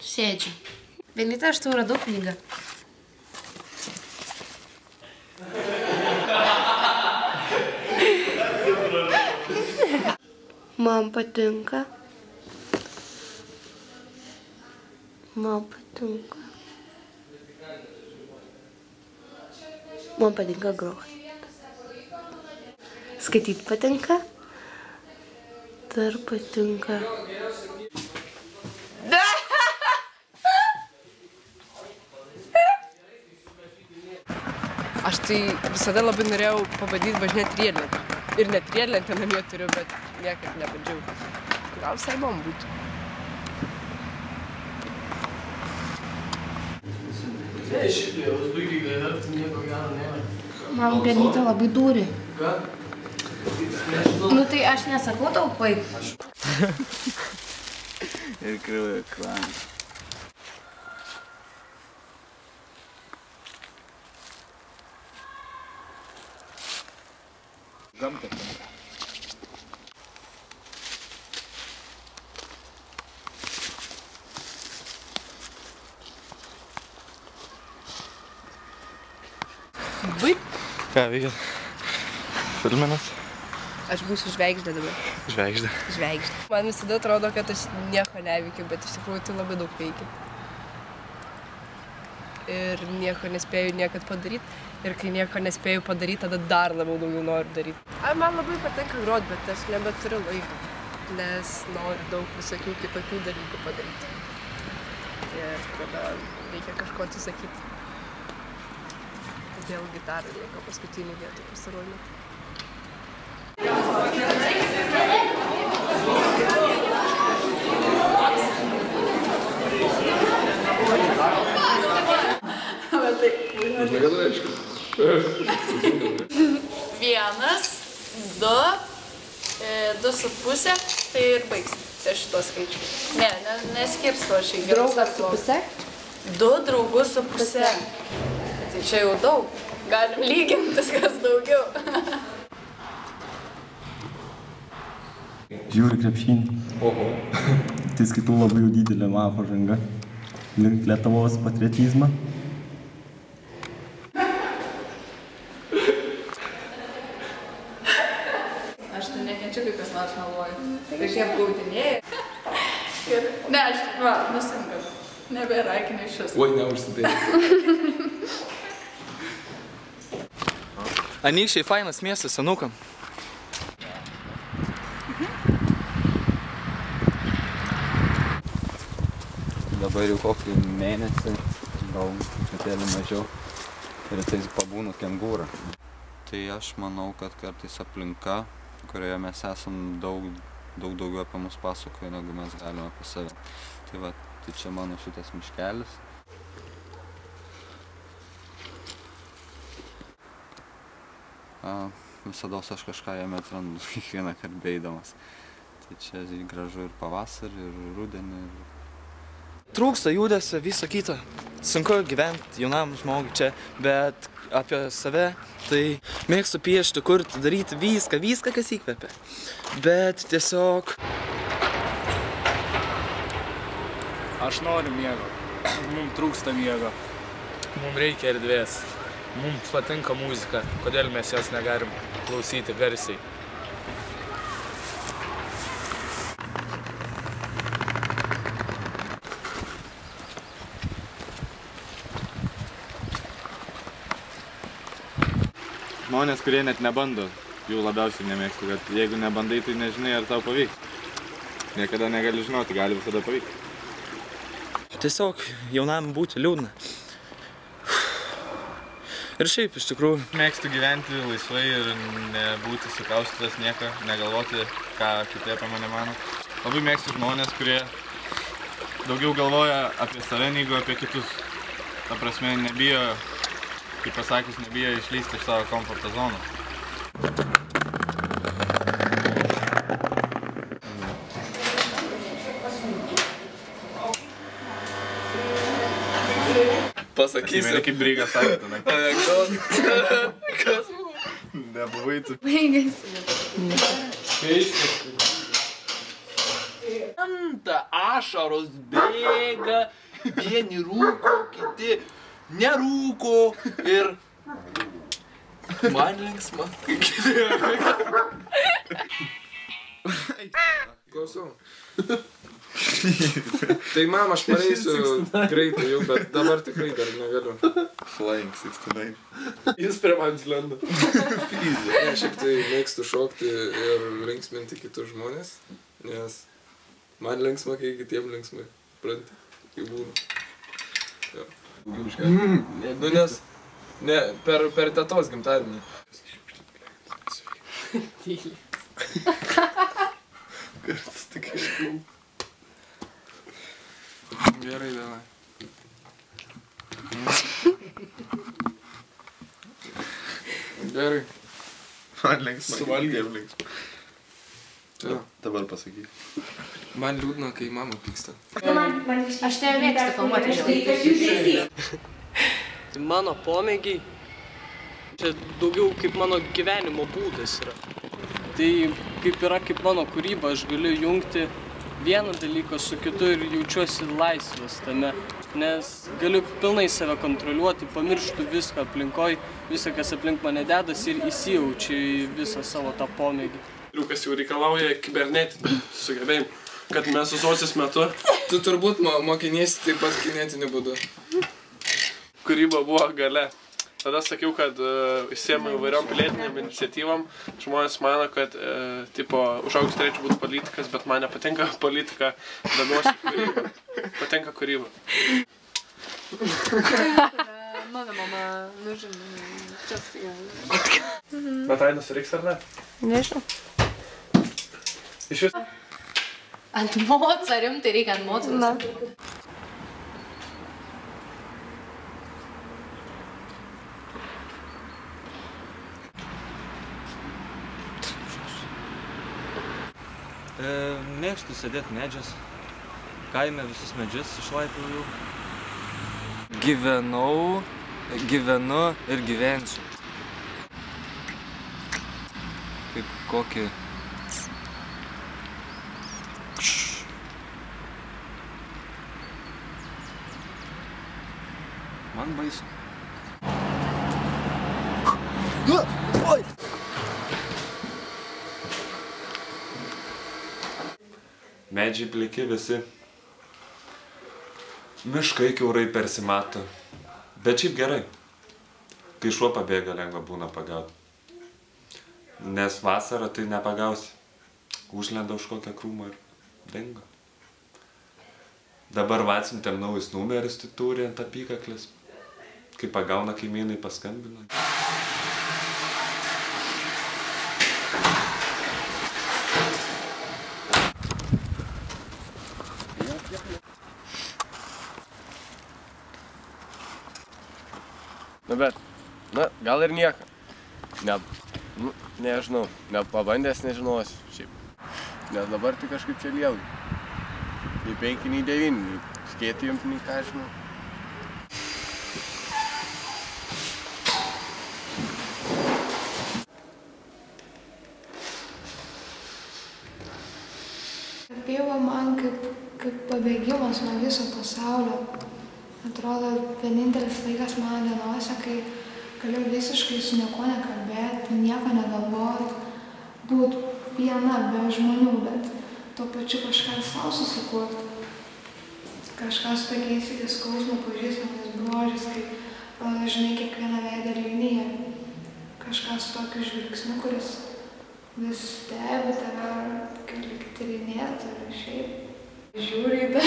Sėdžiu. Vienita, aš tau radau knygą. Man patinka. Man patinka. Man patinka groti. Skaityti patinka. Dar patinka. Aš tai visada labai norėjau pabandyti važinėti riedlentę. Ir net riedlentę namie turiu, bet niekad nebandžiau. Gal visai įdomu būtų. Man Genytė labai dūri. Nu tai aš nesakau tau paip. Ir kraujo klanas. Gamta. Bai. Ką veikia? Filminat? Aš būsiu žvaigždė dabar. Žvaigždė. Žvaigždė. Man visada atrodo, kad aš nieko neveikiu, bet iš tikrųjų tai labai daug veikiu. Ir nieko nespėju niekad padaryti. Ir kai nieko nespėju padaryti, tada dar labiau daugiau noriu daryti. Man labai patinka groti, bet aš nebeturiu laiko, nes noriu daug visokių kitokių dalykų padaryti. Ir tada reikia kažko atsisakyti. Todėl gitarą lieka paskutinį vietą pastaruoju metu. Vienas, du, 2,5, tai ir baigsim ties šito skaičių. Ne, neskirsto aš į gerus. Draugas su pusė? 2 draugus su pusė. Tai čia jau daug. Galim lygintis, kas daugiau. Žiūri krepšinį. Oho. Tai skaitau labai jau didelė mano pažanga. Link Lietuvos patriotizmą. Aš tai nekenčiu, kai kas nors meluoja. Tai šiaip gaudinėja. Ne, aš, va, nusimkau. Nebėra akinių iš šis. Oi, neužsidėjai. Anykščiai fainas miestas senukam. Dabar jau kokį mėnesį, gal truputėlį mažiau, rytais pabūnu kengūrą. Tai aš manau, kad kartais aplinka, kurioje mes esam daug daugiau apie mus pasakoja, negu mes galime apie save. Tai va, tai čia mano šitas miškelis. Visados aš kažką jame atrandu, kiekvieną kartą beidamas. Tai čia gražu ir pavasarį, ir rudenį. Trūksta judesio, viso kito. Sunku gyventi jaunam žmogui čia, bet apie save tai mėgstu piešti, kurti, daryti viską, kas įkvepia. Bet tiesiog... Aš noriu miego. Mums trūksta miego. Mums reikia erdvės. Mums patinka muzika. Kodėl mes jos negalim klausyti garsiai? Žmonės, kurie net nebando, jų labiausiai nemėgstu, kad jeigu nebandai, tai nežinai, ar tau pavyks. Niekada negali žinoti, gali visada pavykti. Tiesiog jaunam būti liūdna. Ir šiaip, iš tikrųjų, Mėgstu gyventi laisvai ir nebūti sukaustytas nieko, negalvoti, ką kiti apie mane mano. Labai mėgstu žmonės, kurie daugiau galvoja apie save, negu apie kitus. Ta prasme, nebijo, kaip pasakius, nebijo išlysti iš savo komforto zoną. pasakysiu. Kaip Brygas sakė, anekdotą. Kas? Nebuvai tu. Baigėsi. Anta ašaros bėga, vieni rūko, kiti nerūko ir man linksma. Klausau. Tai mama, aš pareisiu greitai jau, bet dabar tikrai dar negaliu. Flying 69. Jis prie manęs lenda. Ne, šiaip tai mėgstu šokti ir linksminti kitus žmonės, nes man linksma, kai kitiem linksmai. Pranti, kai būna. Nu, nes per tetos gimtadienį. Tyliai. Kartais tik iškau. Gerai, davai. Gerai. Man linksma. Suvalgėm linksma. Dabar pasakyk. Man liūdna, kai mama pyksta. Aš tave mėgstu filmuoti, žinai. Tai mano pomėgiai, čia daugiau kaip mano gyvenimo būdas yra. Tai kaip yra kaip mano kūryba, aš galiu jungti vieną dalyką su kitu ir jaučiuosi laisvas tame, nes galiu pilnai save kontroliuoti, pamirštu viską aplinkoj, visą, kas aplink mane dedas ir įsijaučiu į visą savo tą pomėgį. Kas jau reikalauja kibernetinių sugebėjimų, kad mes susosios metu. Tu turbūt mokiniesi taip pat kinetiniu būdu. Kūryba buvo gale. Tada sakiau, kad įsiėmiau įvairiom pilietinėm iniciatyvom. Žmonės mano, kad užaugus turėčiau būti politikas, bet man nepatinka politika, domiuosi kūryba. Patinka kūryba. Mano mama, nu žinai, čia staiga. Bet Aidas reiks ar ne? Nežinau. Iš vis? Ant moco, rimtai reikia ant moco. Na. Mėgstu sėdėti medžias. Kaime visus medžius išlaipau. Gyvenu ir gyvensiu. Kaip kokį... Man baisu. Oi! Medžiai pliki visi. Miškai kiaurai persimato. Bet šiaip gerai. Kai šuo pabėga, lengva būna pagauti. Nes vasarą tai nepagausi. Užlenda už kokią krūmą ir dingo. Dabar atsiuntėm naujus numeris, tai turi ant apykaklis. Kai pagauna kaimynai, paskambina. Na bet, gal ir nieko. Nežinau, nepabandęs nežinosiu šiaip. Nes dabar tai kažkaip čia lielu. Nei 5, nei 9, nei skėti jums, nei ką žinau. Tapyba man kaip pabėgimas nuo viso pasaulio. Atrodo, vienintelis laikas mano dienose, kai galiu visiškai su nieko nekalbėti, nieko negalvoti, būti viena be žmonių, bet tuo pačiu kažką savo susikurti. Kažką su tokiais iki skausmo pažįstamais bruožais, kai žinai kiekvieną veidą liniją. Kažką su tokiu žvilgsniu, kuris vis stebi tave, kaip lyg tyrinėtų ir šiaip. Žiūri į tą